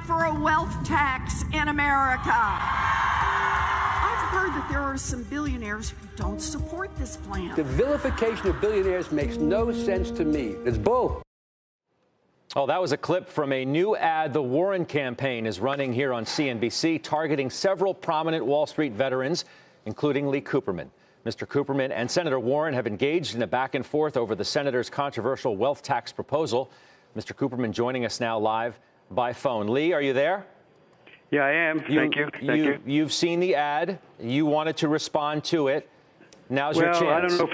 for a wealth tax in America. I've heard that there are some billionaires who don't support this plan. The vilification of billionaires makes no sense to me. It's bull. Oh, that was a clip from a new ad the Warren campaign is running here on CNBC, targeting several prominent Wall Street veterans, including Lee Cooperman. Mr. Cooperman and Senator Warren have engaged in a back and forth over the senator's controversial wealth tax proposal. Mr. Cooperman joining us now live by phone. Lee, are you there? Yeah, I am. Thank you. You've seen the ad. You wanted to respond to it. Now's your chance. Well, I don't know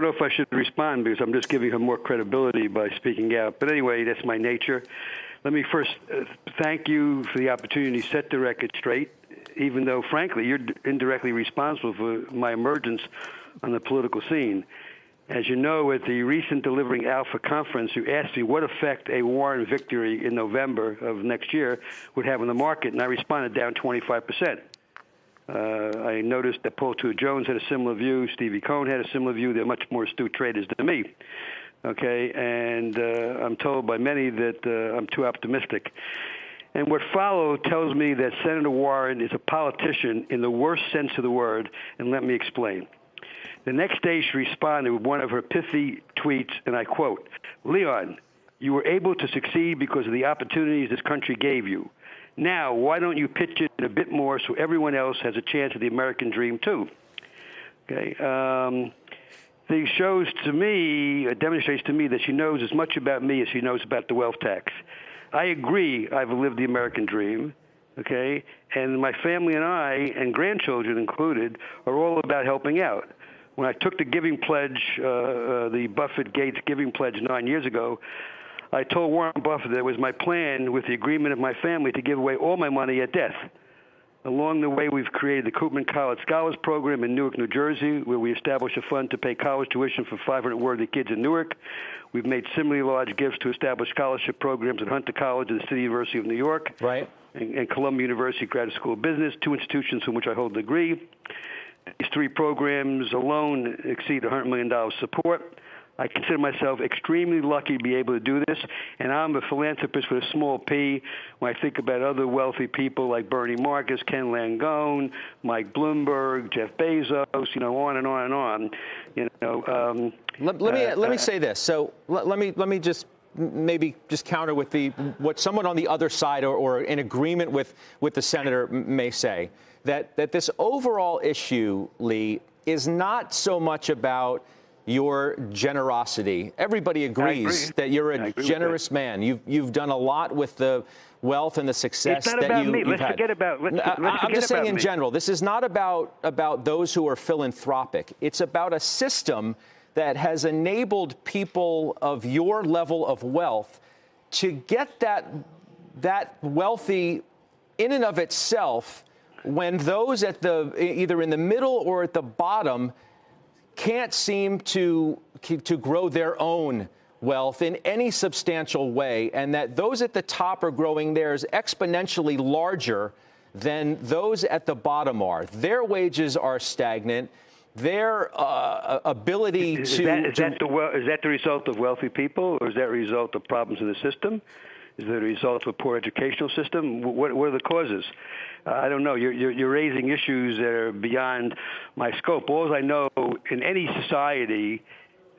if I should respond because I'm just giving her more credibility by speaking out. But anyway, that's my nature. Let me first thank you for the opportunity to set the record straight, even though, frankly, you're indirectly responsible for my emergence on the political scene. As you know, at the recent Delivering Alpha conference, you asked me what effect a Warren victory in November of next year would have on the market, and I responded down 25%. I noticed that Paul Tudor-Jones had a similar view. Stevie Cohen had a similar view. They're much more astute traders than me. Okay, and I'm told by many that I'm too optimistic. And what followed tells me that Senator Warren is a politician in the worst sense of the word, and let me explain. The next day she responded with one of her pithy tweets, and I quote, "Leon, you were able to succeed because of the opportunities this country gave you. Now, why don't you pitch it a bit more so everyone else has a chance at the American dream, too?" Okay. This shows to me, demonstrates to me that she knows as much about me as she knows about the wealth tax. I agree I've lived the American dream, okay? And my family and I, and grandchildren included, are all about helping out. When I took the giving pledge, the Buffett-Gates giving pledge 9 years ago, I told Warren Buffett that it was my plan, with the agreement of my family, to give away all my money at death. Along the way, we've created the Koopman College Scholars Program in Newark, New Jersey, where we established a fund to pay college tuition for 500 worthy kids in Newark. We've made similarly large gifts to establish scholarship programs at Hunter College and the City University of New York, right, and Columbia University Graduate School of Business, two institutions from which I hold a degree. These three programs alone exceed $100 million support. I consider myself extremely lucky to be able to do this, and I'm a philanthropist with a small p when I think about other wealthy people like Bernie Marcus, Ken Langone, Mike Bloomberg, Jeff Bezos, on and on and on. Let me say this. So let me just maybe just counter with what someone on the other side or in agreement with the senator may say, that this overall issue, Lee, is not so much about your generosity. Everybody agrees that you're a generous man. You've done a lot with the wealth and the success that you've had. Let's forget about. I'm just saying in general. This is not about those who are philanthropic. It's about a system that has enabled people of your level of wealth to get that wealthy in and of itself, when those at either in the middle or at the bottom can't seem to grow their own wealth in any substantial way, and that those at the top are growing theirs exponentially larger than those at the bottom are. Their wages are stagnant. Their ability is that the result of wealthy people, or is that a result of problems in the system? Is that a result of a poor educational system? What are the causes? I don't know. You're raising issues that are beyond my scope. All I know, in any society,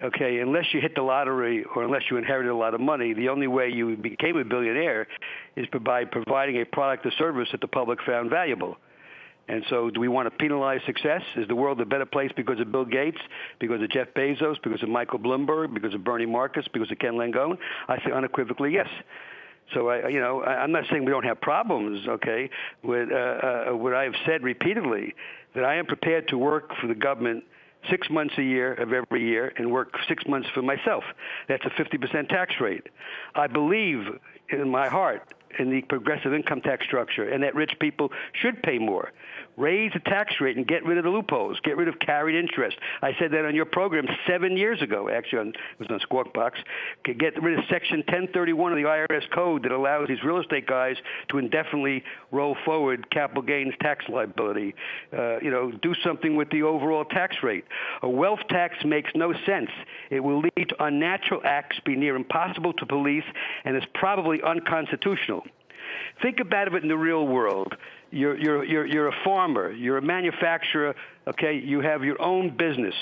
okay, unless you hit the lottery or unless you inherited a lot of money, the only way you became a billionaire is by providing a product or service that the public found valuable. And so do we want to penalize success? Is the world a better place because of Bill Gates, because of Jeff Bezos, because of Michael Bloomberg, because of Bernie Marcus, because of Ken Langone? I say unequivocally yes. So, I'm not saying we don't have problems, okay? What I have said repeatedly, that I am prepared to work for the government 6 months a year of every year and work 6 months for myself. That's a 50% tax rate. I believe in my heart in the progressive income tax structure and that rich people should pay more. Raise the tax rate and get rid of the loopholes. Get rid of carried interest. I said that on your program 7 years ago, actually, it was on Squawk Box. Get rid of Section 1031 of the IRS code that allows these real estate guys to indefinitely roll forward capital gains tax liability. Do something with the overall tax rate. A wealth tax makes no sense. It will lead to unnatural acts, be near impossible to police, and is probably unconstitutional. Think about it in the real world. You're a farmer. You're a manufacturer. Okay, you have your own business.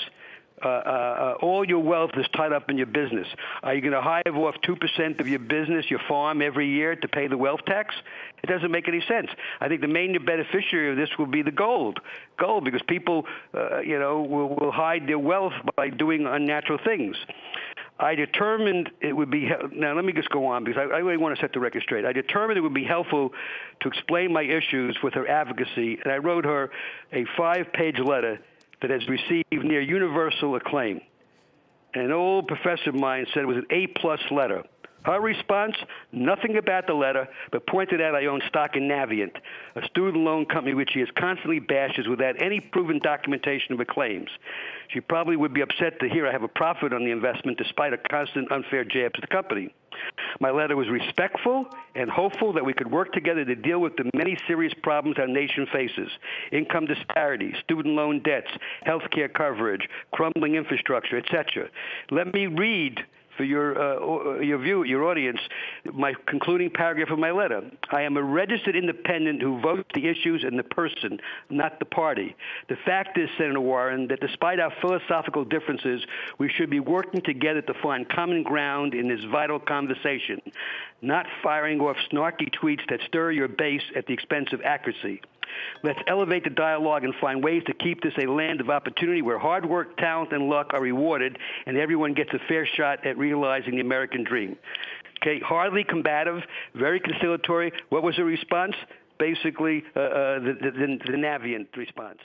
All your wealth is tied up in your business. Are you going to hive off 2% of your business, your farm, every year to pay the wealth tax? It doesn't make any sense. I think the main beneficiary of this will be the gold, because people, will hide their wealth by doing unnatural things. I determined it would be now. Let me just go on because I really want to set the record straight. I determined it would be helpful to explain my issues with her advocacy, and I wrote her a 5-page letter that has received near universal acclaim. And an old professor of mine said it was an A+ letter. Her response, nothing about the letter, but pointed out I own stock in Navient, a student loan company which she has constantly bashes without any proven documentation of her claims. She probably would be upset to hear I have a profit on the investment despite a constant unfair jabs at the company. My letter was respectful and hopeful that we could work together to deal with the many serious problems our nation faces: income disparities, student loan debts, health care coverage, crumbling infrastructure, etc. Let me read for your audience, my concluding paragraph of my letter. I am a registered independent who votes the issues and the person, not the party. The fact is, Senator Warren, that despite our philosophical differences, we should be working together to find common ground in this vital conversation, not firing off snarky tweets that stir your base at the expense of accuracy. Let's elevate the dialogue and find ways to keep this a land of opportunity where hard work, talent, and luck are rewarded and everyone gets a fair shot at realizing the American dream. Okay, hardly combative, very conciliatory. What was her response? Basically, the Navient response.